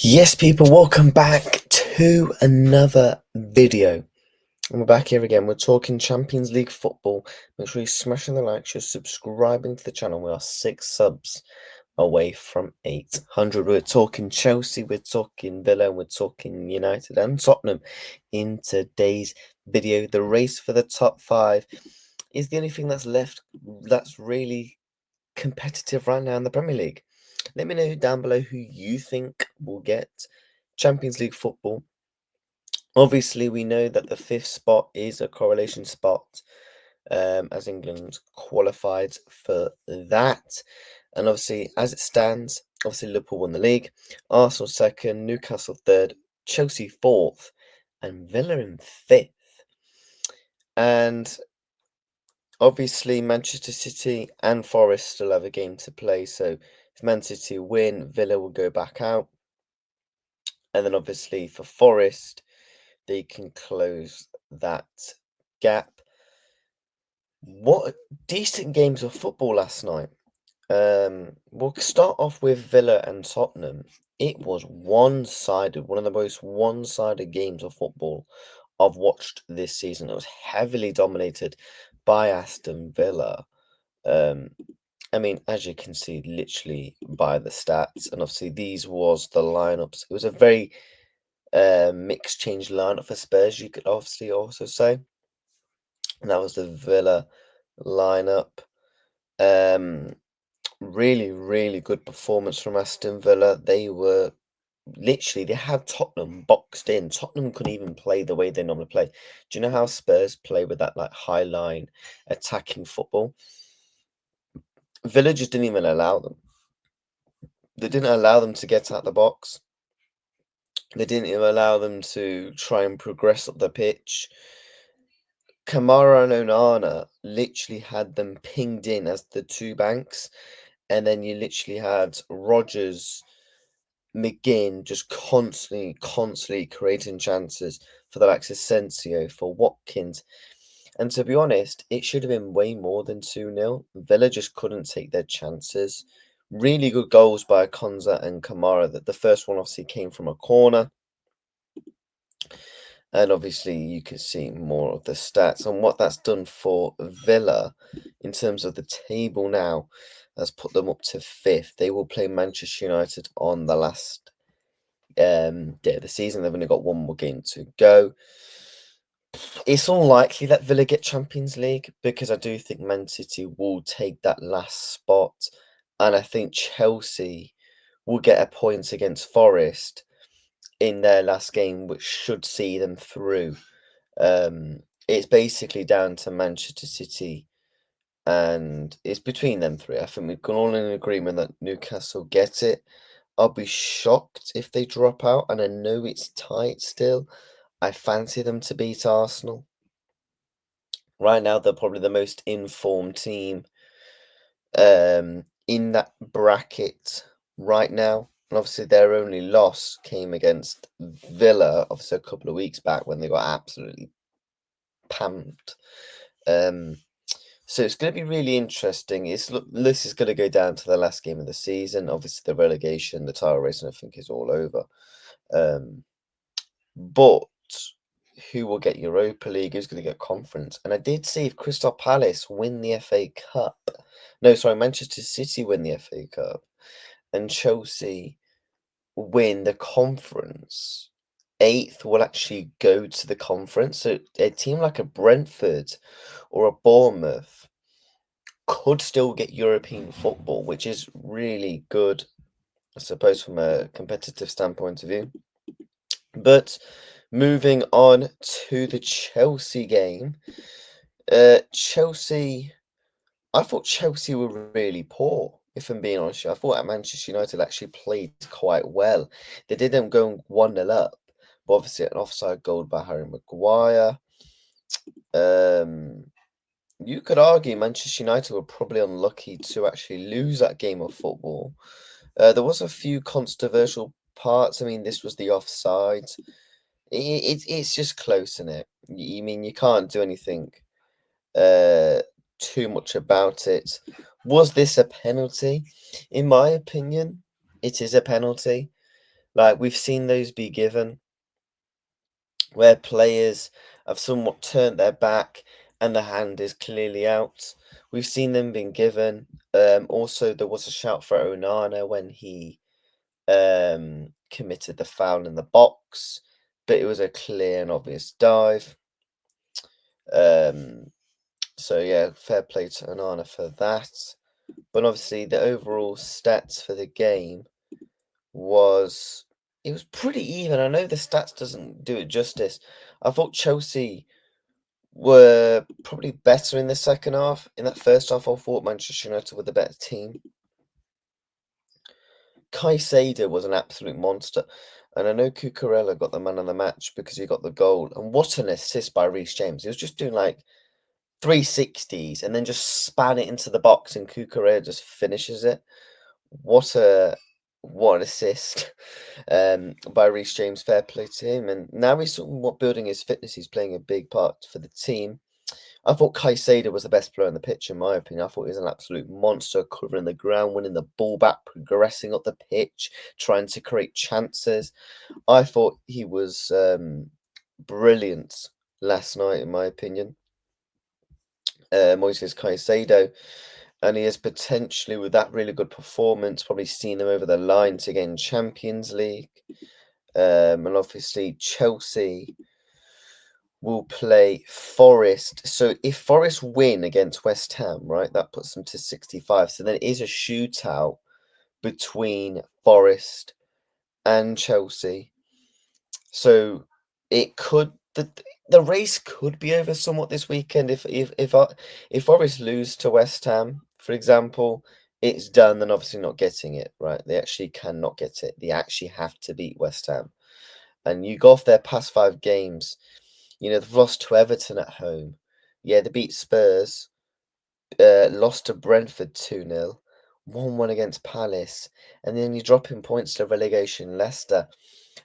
Yes, people, welcome back to another video. And we're back here again. We're talking Champions League football. Make sure you're smashing the like, you're subscribing to the channel. We are 6 subs away from 800. We're talking Chelsea, we're talking Villa, we're talking United and Tottenham in today's video. The race for the top 5 is the only thing that's left that's really competitive right now in the Premier League. Let me know down below who you think will get Champions League football. Obviously, we know that the 5th spot is a correlation spot, as England qualified for that. And obviously, as it stands, obviously Liverpool won the league, Arsenal 2nd, Newcastle 3rd, Chelsea 4th, and Villa in 5th. And obviously, Manchester City and Forest still have a game to play. So if Man City win, Villa will go back out. And then obviously for Forest, they can close that gap. What decent games of football last night. We'll start off with Villa and Tottenham. It was one-sided, one of the most one-sided games of football I've watched this season. It was heavily dominated by Aston Villa. I mean, as you can see, literally by the stats, and obviously these was the lineups. It was a very mixed change lineup for Spurs, you could obviously also say. And that was the Villa lineup. Really, really good performance from Aston Villa. They were literally, they had Tottenham boxed in. Tottenham couldn't even play the way they normally play. Do you know how Spurs play with that like high line attacking football? Villa just didn't even allow them. They didn't allow them to get out the box. They didn't even allow them to try and progress up the pitch. Kamara and Onana literally had them pinged in as the two banks, and then you literally had Rodgers, McGinn just constantly creating chances for the likes of Sensio, for Watkins. And to be honest, it should have been way more than 2-0. Villa just couldn't take their chances. Really good goals by Konza and Kamara. That the first one obviously came from a corner. And obviously you can see more of the stats and what that's done for Villa in terms of the table now has put them up to 5th. They will play Manchester United on the last day of the season. They've only got one more game to go. It's unlikely that Villa get Champions League because I do think Man City will take that last spot. And I think Chelsea will get a point against Forest in their last game, which should see them through. It's basically down to Manchester City, and it's between them three. I think we've gone all in agreement that Newcastle get it. I'll be shocked if they drop out, and I know it's tight still. I fancy them to beat Arsenal. Right now, they're probably the most informed team in that bracket right now. And obviously, their only loss came against Villa, obviously a couple of weeks back when they got absolutely pammed. So it's going to be really interesting. This is going to go down to the last game of the season. Obviously, the relegation, the title race, and I think is all over. But who will get Europa League? Who's going to get Conference? And I did see if Crystal Palace win the FA Cup. No, sorry, Manchester City win the FA Cup, and Chelsea win the Conference. 8th will actually go to the Conference. So a team like a Brentford or a Bournemouth could still get European football, which is really good, I suppose, from a competitive standpoint of view. But moving on to the Chelsea game, Chelsea, I thought Chelsea were really poor. If I'm being honest, I thought Manchester United actually played quite well. They didn't go 1-0 up, but obviously an offside goal by Harry Maguire. You could argue Manchester United were probably unlucky to actually lose that game of football. There was a few controversial parts. I mean, this was the offside. It's just close, isn't it? You mean you can't do anything too much about it. Was this a penalty? In my opinion, it is a penalty. Like, we've seen those be given where players have somewhat turned their back and the hand is clearly out. We've seen them being given. Also, there was a shout for Onana when he committed the foul in the box, but it was a clear and obvious dive. Um, so yeah, fair play to Onana for that. But obviously, the overall stats for the game was it was pretty even. I know the stats doesn't do it justice. I thought Chelsea were probably better in the second half. In that first half, I thought Manchester United were the better team. Caicedo was an absolute monster. And I know Cucurella got the man of the match because he got the goal. And what an assist by Reece James. He was just doing like 360s and then just span it into the box and Cucurella just finishes it. What a what an assist by Reece James. Fair play to him. And now he's somewhat building his fitness. He's playing a big part for the team. I thought Caicedo was the best player on the pitch, in my opinion. I thought he was an absolute monster, covering the ground, winning the ball back, progressing up the pitch, trying to create chances. I thought he was brilliant last night, in my opinion. Moises Caicedo, and he has potentially, with that really good performance, probably seen them over the line to gain Champions League. And obviously, Chelsea will play Forest. So if Forest win against West Ham, right, that puts them to 65. So then it is a shootout between Forest and Chelsea. So it could the race could be over somewhat this weekend if Forest lose to West Ham, for example, it's done. Then obviously not getting it right. They actually cannot get it. They actually have to beat West Ham. And you go off their past 5 games. You know, they've lost to Everton at home. Yeah, they beat Spurs, lost to Brentford 2-0, 1-1 against Palace, and then you're dropping points to relegation Leicester.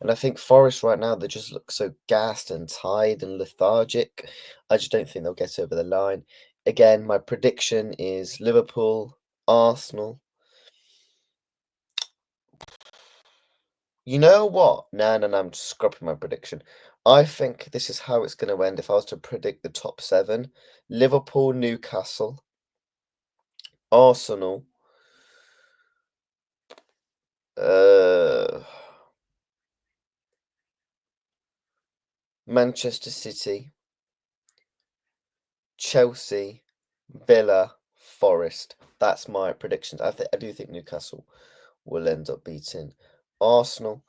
And I think Forest right now, they just look so gassed and tired and lethargic. I just don't think they'll get over the line. Again, my prediction is Liverpool, Arsenal. You know what? No, I'm just scrapping my prediction. I think this is how it's going to end if I was to predict the top 7. Liverpool, Newcastle, Arsenal, uh, Manchester City, Chelsea, Villa, Forest. That's my predictions. I do think Newcastle will end up beating Arsenal.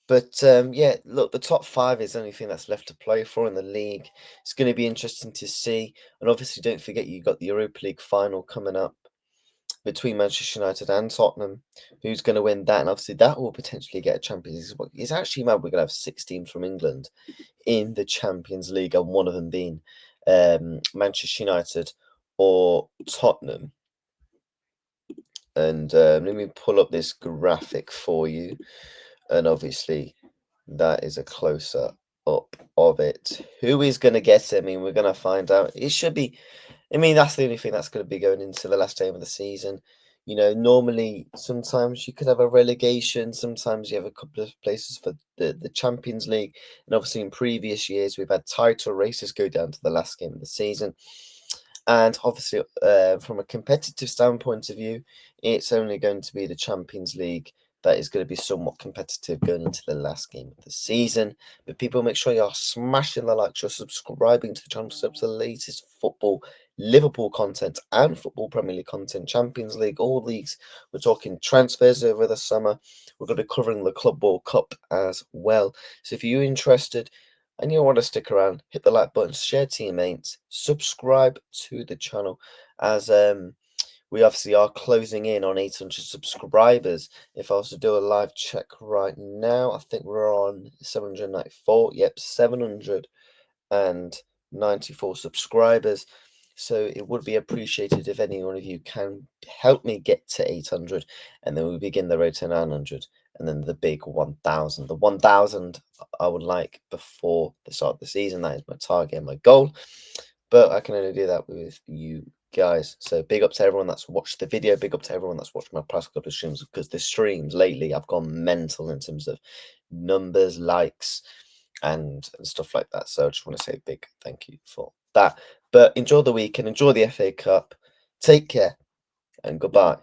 But yeah, look, the top 5 is the only thing that's left to play for in the league. It's going to be interesting to see. And obviously, don't forget you got the Europa League final coming up between Manchester United and Tottenham. Who's going to win that? And obviously, that will potentially get a Champions League. It's actually mad we're going to have 6 teams from England in the Champions League, and one of them being Manchester United or Tottenham. And let me pull up this graphic for you. And obviously, that is a closer up of it. Who is going to get it? I mean, we're going to find out. It should be. I mean, that's the only thing that's going to be going into the last game of the season. You know, normally, sometimes you could have a relegation. Sometimes you have a couple of places for the Champions League. And obviously, in previous years, we've had title races go down to the last game of the season. And obviously, from a competitive standpoint of view, it's only going to be the Champions League that is going to be somewhat competitive going into the last game of the season. But people, make sure you are smashing the like, you're subscribing to the channel to subscribe to the latest football, Liverpool content and football Premier League content, Champions League, all leagues. We're talking transfers over the summer. We're going to be covering the Club World Cup as well. So if you're interested and you want to stick around, hit the like button, share teammates, subscribe to the channel as we obviously are closing in on 800 subscribers. If I was to do a live check right now, I think we're on 794. Yep, 794 subscribers. So it would be appreciated if any one of you can help me get to 800, and then we begin the road to 900, and then the big 1000. The 1000 I would like before the start of the season. That is my target and my goal. But I can only do that with you guys. So big up to everyone that's watched the video. Big up to everyone that's watched my past couple of streams, because the streams lately I've gone mental in terms of numbers, likes, and stuff like that. So I just want to say a big thank you for that. But enjoy the weekend, enjoy the FA Cup. Take care and goodbye.